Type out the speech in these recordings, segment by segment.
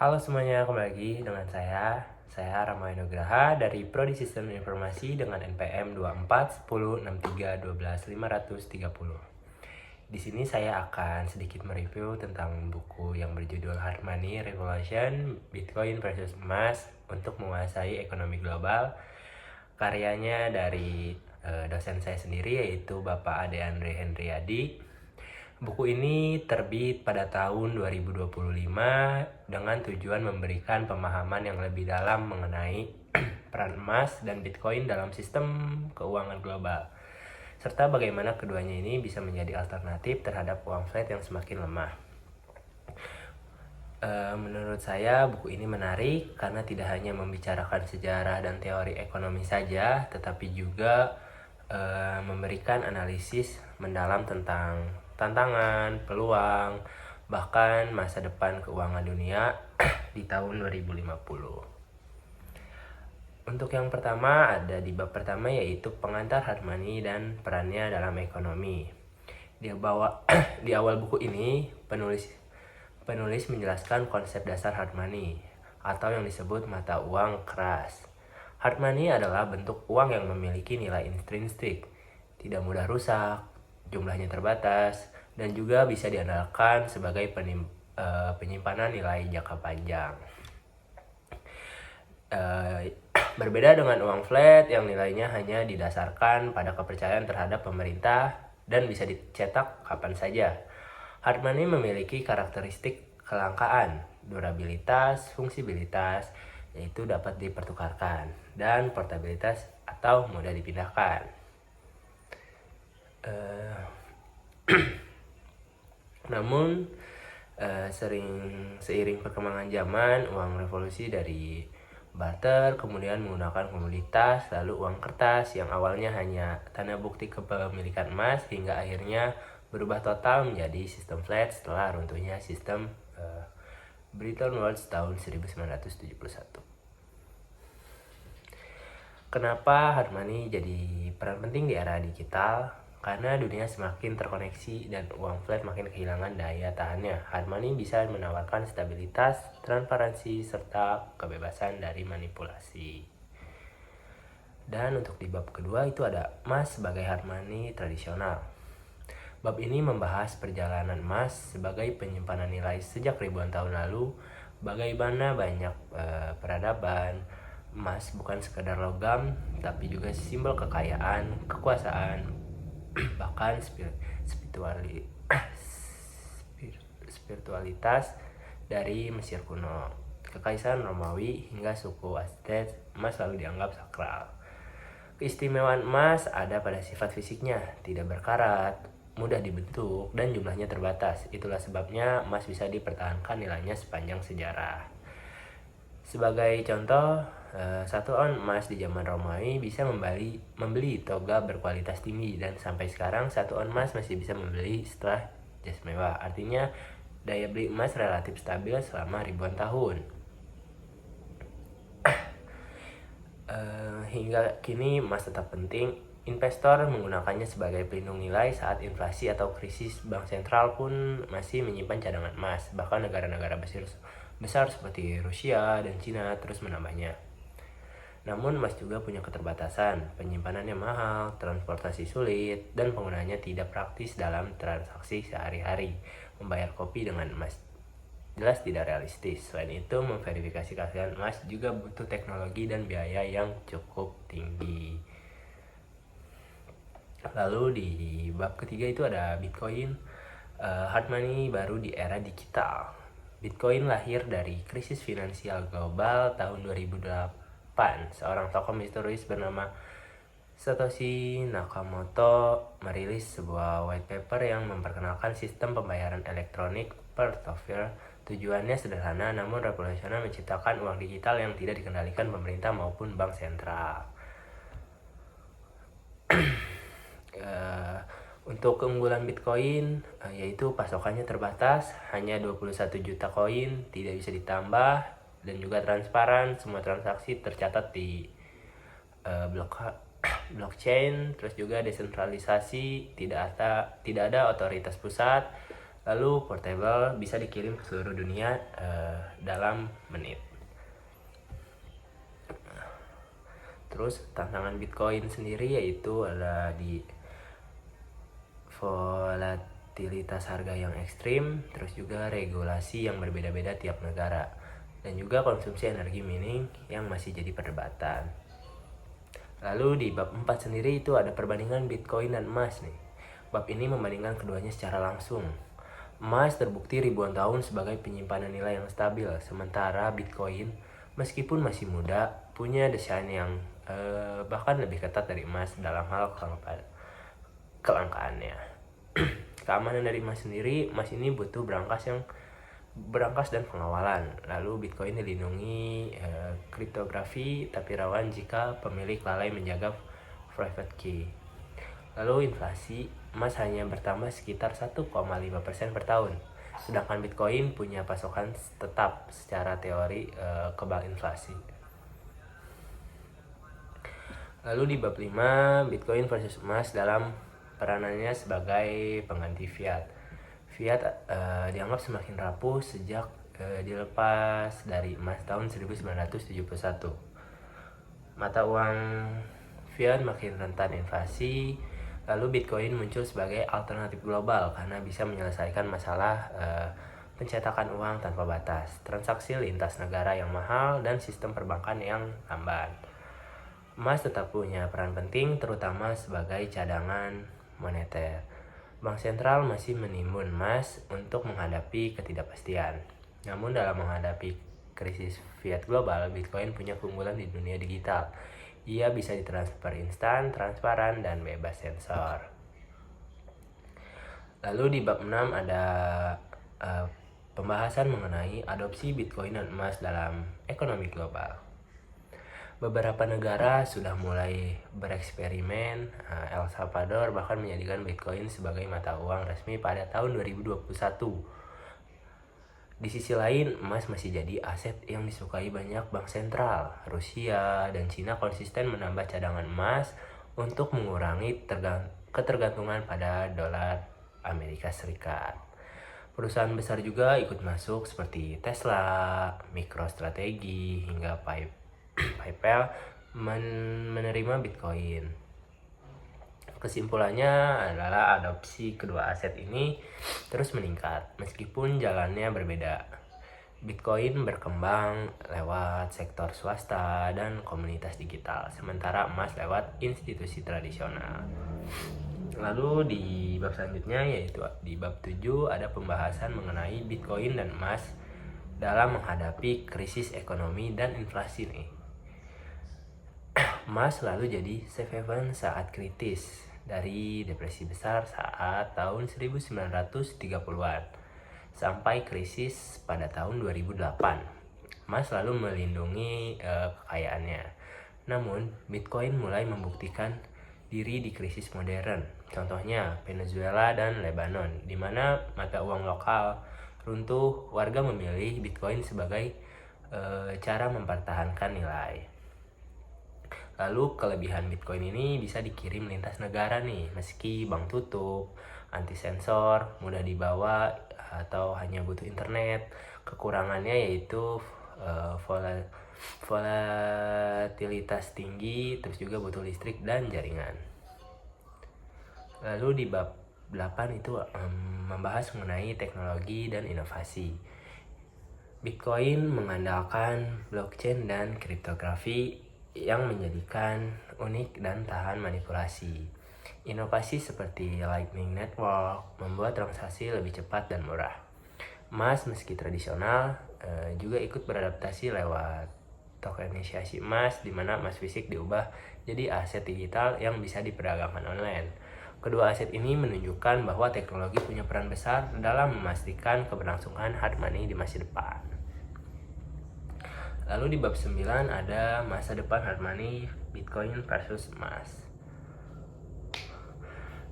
Halo semuanya, kembali lagi dengan saya Rama Nugraha dari Prodi Sistem Informasi dengan NPM 24106312 530. Di sini saya akan sedikit mereview tentang buku yang berjudul Hard Money Revolution: Bitcoin versus Emas untuk Menguasai Ekonomi Global. Karyanya dari dosen saya sendiri, yaitu Bapak Ade Andre Hendriadi. Buku ini terbit pada tahun 2025 dengan tujuan memberikan pemahaman yang lebih dalam mengenai peran emas dan Bitcoin dalam sistem keuangan global, serta bagaimana keduanya ini bisa menjadi alternatif terhadap uang flat yang semakin lemah. Menurut saya buku ini menarik karena tidak hanya membicarakan sejarah dan teori ekonomi saja, tetapi juga memberikan analisis mendalam tentang tantangan, peluang, bahkan masa depan keuangan dunia di tahun 2050. Untuk yang pertama ada di bab pertama, yaitu pengantar hard money dan perannya dalam ekonomi. Di awal buku ini penulis menjelaskan konsep dasar hard money atau yang disebut mata uang keras. Hard money adalah bentuk uang yang memiliki nilai intrinsik, tidak mudah rusak, jumlahnya terbatas, dan juga bisa diandalkan sebagai penyimpanan nilai jangka panjang. Berbeda dengan uang flat yang nilainya hanya didasarkan pada kepercayaan terhadap pemerintah dan bisa dicetak kapan saja. Hard money memiliki karakteristik kelangkaan, durabilitas, fungsibilitas, yaitu dapat dipertukarkan, dan portabilitas atau mudah dipindahkan. Namun seiring perkembangan zaman, uang revolusi dari barter kemudian menggunakan komoditas, lalu uang kertas yang awalnya hanya tanda bukti kepemilikan emas hingga akhirnya berubah total menjadi sistem flat setelah runtuhnya sistem Bretton Woods tahun 1971. Kenapa hard money jadi peran penting di era digital? Karena dunia semakin terkoneksi dan uang flat makin kehilangan daya tahannya. Hard money bisa menawarkan stabilitas, transparansi, serta kebebasan dari manipulasi. Dan untuk di bab kedua itu ada emas sebagai hard money tradisional. Bab ini membahas perjalanan emas sebagai penyimpanan nilai sejak ribuan tahun lalu, bagaimana banyak peradaban. Emas bukan sekedar logam, tapi juga simbol kekayaan, kekuasaan, bahkan spiritualitas dari Mesir kuno, Kekaisaran Romawi hingga suku Aztec. Emas selalu dianggap sakral. Keistimewaan emas ada pada sifat fisiknya, tidak berkarat, mudah dibentuk, dan jumlahnya terbatas. Itulah sebabnya emas bisa dipertahankan nilainya sepanjang sejarah. Sebagai contoh, 1 ons emas di zaman Romawi bisa membeli toga berkualitas tinggi, dan sampai sekarang 1 ons emas masih bisa membeli setelah jas mewah. Artinya daya beli emas relatif stabil selama ribuan tahun. Hingga kini emas tetap penting. Investor menggunakannya sebagai pelindung nilai saat inflasi atau krisis. Bank sentral pun masih menyimpan cadangan emas. Bahkan negara-negara besar seperti Rusia dan Cina terus menambahnya. Namun emas juga punya keterbatasan, penyimpanannya mahal, transportasi sulit, dan penggunaannya tidak praktis dalam transaksi sehari-hari. Membayar kopi dengan emas jelas tidak realistis. Selain itu, memverifikasi keaslian emas juga butuh teknologi dan biaya yang cukup tinggi. Lalu di bab ketiga itu ada Bitcoin, hard money baru di era digital. Bitcoin lahir dari krisis finansial global tahun 2008. Seorang tokoh misterius bernama Satoshi Nakamoto merilis sebuah white paper yang memperkenalkan sistem pembayaran elektronik peer-to-peer. Tujuannya sederhana namun revolusioner, menciptakan uang digital yang tidak dikendalikan pemerintah maupun bank sentral. Untuk keunggulan Bitcoin yaitu pasokannya terbatas, hanya 21 juta koin, tidak bisa ditambah, dan juga transparan. Semua transaksi tercatat di blockchain, terus juga desentralisasi, tidak ada otoritas pusat, Lalu portable, bisa dikirim ke seluruh dunia dalam menit. Terus tantangan Bitcoin sendiri yaitu ada di volatilitas harga yang ekstrim, terus juga regulasi yang berbeda-beda tiap negara, dan juga konsumsi energi mining yang masih jadi perdebatan. Lalu di bab 4 sendiri itu ada perbandingan Bitcoin dan emas nih. Bab ini membandingkan keduanya secara langsung. Emas terbukti ribuan tahun sebagai penyimpanan nilai yang stabil, sementara Bitcoin meskipun masih muda punya desain yang bahkan lebih ketat dari emas dalam hal kelangkaannya. Keamanan dari emas sendiri, emas ini butuh berangkas dan pengawalan. Lalu Bitcoin dilindungi kriptografi tapi rawan jika pemilik lalai menjaga private key. Lalu inflasi, emas hanya bertambah sekitar 1,5% per tahun. Sedangkan Bitcoin punya pasokan tetap secara teori kebal inflasi. Lalu di bab 5, Bitcoin versus emas dalam peranannya sebagai pengganti fiat. Fiat dianggap semakin rapuh sejak dilepas dari emas tahun 1971. Mata uang fiat makin rentan inflasi, lalu Bitcoin muncul sebagai alternatif global karena bisa menyelesaikan masalah pencetakan uang tanpa batas, transaksi lintas negara yang mahal, dan sistem perbankan yang lambat. Emas tetap punya peran penting, terutama sebagai cadangan moneter. Bank sentral masih menimbun emas untuk menghadapi ketidakpastian. Namun dalam menghadapi krisis fiat global, Bitcoin punya keunggulan di dunia digital. Ia bisa ditransfer instan, transparan, dan bebas sensor. Lalu di bab 6 ada pembahasan mengenai adopsi Bitcoin dan emas dalam ekonomi global. Beberapa negara sudah mulai bereksperimen. El Salvador bahkan menjadikan Bitcoin sebagai mata uang resmi pada tahun 2021. Di sisi lain, emas masih jadi aset yang disukai banyak bank sentral. Rusia dan Cina konsisten menambah cadangan emas untuk mengurangi ketergantungan pada dolar Amerika Serikat. Perusahaan besar juga ikut masuk seperti Tesla, MicroStrategy, hingga PayPal menerima Bitcoin. Kesimpulannya adalah adopsi kedua aset ini terus meningkat meskipun jalannya berbeda. Bitcoin berkembang lewat sektor swasta dan komunitas digital, sementara emas lewat institusi tradisional. Lalu di bab selanjutnya yaitu di bab 7 ada pembahasan mengenai Bitcoin dan emas dalam menghadapi krisis ekonomi dan inflasi nih. Emas selalu jadi safe haven saat kritis, dari depresi besar saat tahun 1930-an sampai krisis pada tahun 2008. Emas selalu melindungi kekayaannya. Namun, Bitcoin mulai membuktikan diri di krisis modern. Contohnya Venezuela dan Lebanon, di mana mata uang lokal runtuh, warga memilih Bitcoin sebagai cara mempertahankan nilai. Lalu kelebihan Bitcoin ini bisa dikirim lintas negara nih, meski bank tutup, anti sensor, mudah dibawa, atau hanya butuh internet. Kekurangannya yaitu volatilitas tinggi, terus juga butuh listrik dan jaringan. Lalu di bab 8 itu membahas mengenai teknologi dan inovasi. Bitcoin mengandalkan blockchain dan kriptografi yang menjadikan unik dan tahan manipulasi. Inovasi seperti Lightning Network membuat transaksi lebih cepat dan murah. Emas meski tradisional juga ikut beradaptasi lewat tokenisasi emas, di mana emas fisik diubah jadi aset digital yang bisa diperdagangkan online. Kedua aset ini menunjukkan bahwa teknologi punya peran besar dalam memastikan keberlangsungan hard money di masa depan. Lalu di bab 9 ada masa depan hard money Bitcoin versus emas.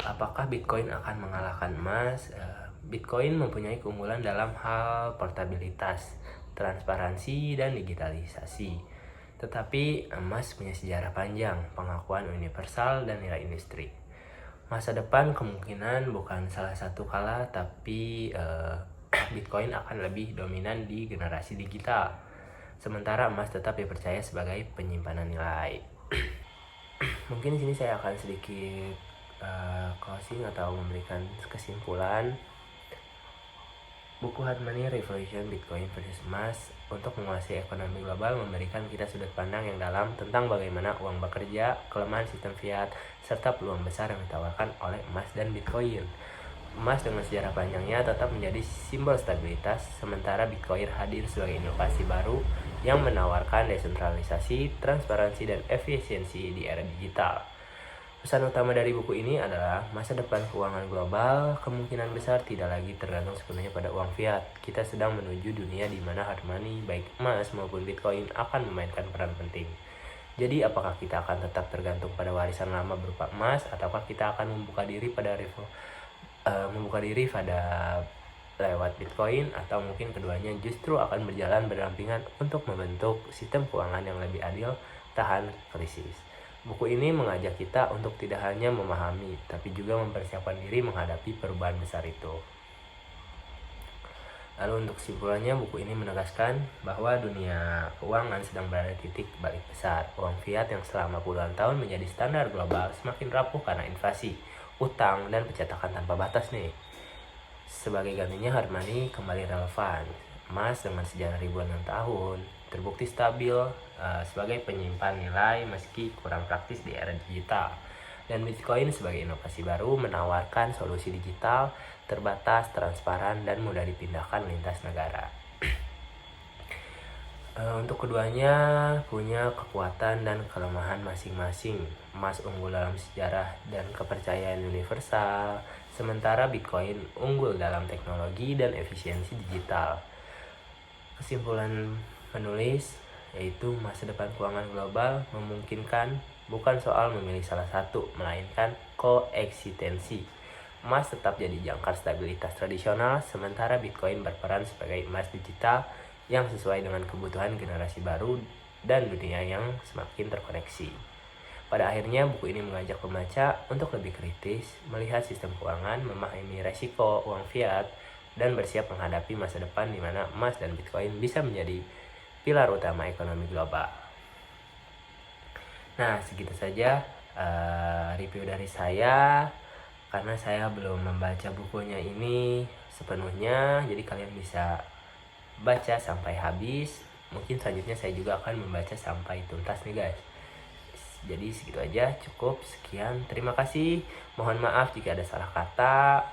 Apakah Bitcoin akan mengalahkan emas? Bitcoin mempunyai keunggulan dalam hal portabilitas, transparansi, dan digitalisasi. Tetapi emas punya sejarah panjang, pengakuan universal, dan nilai industri. Masa depan kemungkinan bukan salah satu kala, tapi Bitcoin akan lebih dominan di generasi digital. Sementara emas tetap dipercaya sebagai penyimpanan nilai. Mungkin di sini saya akan sedikit closing atau memberikan kesimpulan. Buku Hard Money Revolution Bitcoin versus Emas untuk menguasai ekonomi global memberikan kita sudut pandang yang dalam tentang bagaimana uang bekerja, kelemahan sistem fiat, serta peluang besar yang ditawarkan oleh emas dan Bitcoin. Emas dengan sejarah panjangnya tetap menjadi simbol stabilitas, sementara Bitcoin hadir sebagai inovasi baru yang menawarkan desentralisasi, transparansi, dan efisiensi di era digital. Pesan utama dari buku ini adalah masa depan keuangan global kemungkinan besar tidak lagi tergantung sepenuhnya pada uang fiat. Kita sedang menuju dunia di mana hard money, baik emas maupun Bitcoin, akan memainkan peran penting. Jadi apakah kita akan tetap tergantung pada warisan lama berupa emas, ataukah kita akan membuka diri pada lewat Bitcoin, atau mungkin keduanya justru akan berjalan berdampingan untuk membentuk sistem keuangan yang lebih adil, tahan krisis. Buku ini mengajak kita untuk tidak hanya memahami, tapi juga mempersiapkan diri menghadapi perubahan besar itu. Lalu untuk kesimpulannya, buku ini menegaskan bahwa dunia keuangan sedang berada di titik balik besar. Uang fiat yang selama puluhan tahun menjadi standar global semakin rapuh karena inflasi, utang, dan pencetakan tanpa batas nih. Sebagai gantinya, hard money kembali relevan. Emas dengan sejarah ribuan tahun terbukti stabil sebagai penyimpan nilai meski kurang praktis di era digital. Dan Bitcoin sebagai inovasi baru menawarkan solusi digital terbatas, transparan, dan mudah dipindahkan lintas negara. Untuk keduanya punya kekuatan dan kelemahan masing-masing. Emas unggul dalam sejarah dan kepercayaan universal, sementara Bitcoin unggul dalam teknologi dan efisiensi digital. Kesimpulan penulis yaitu masa depan keuangan global memungkinkan bukan soal memilih salah satu, melainkan koeksistensi. Emas tetap jadi jangkar stabilitas tradisional, sementara Bitcoin berperan sebagai emas digital yang sesuai dengan kebutuhan generasi baru dan dunia yang semakin terkoneksi. Pada akhirnya, buku ini mengajak pembaca untuk lebih kritis, melihat sistem keuangan, memahami resiko uang fiat, dan bersiap menghadapi masa depan di mana emas dan Bitcoin bisa menjadi pilar utama ekonomi global. Nah, segitu saja review dari saya, karena saya belum membaca bukunya ini sepenuhnya, jadi kalian bisa baca sampai habis. Mungkin selanjutnya saya juga akan membaca sampai tuntas nih guys. Jadi segitu aja, cukup sekian, terima kasih. Mohon maaf jika ada salah kata.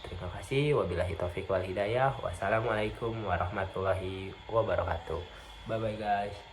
Terima kasih. Wabillahi taufiq wal hidayah. Wassalamualaikum warahmatullahi wabarakatuh. Bye bye guys.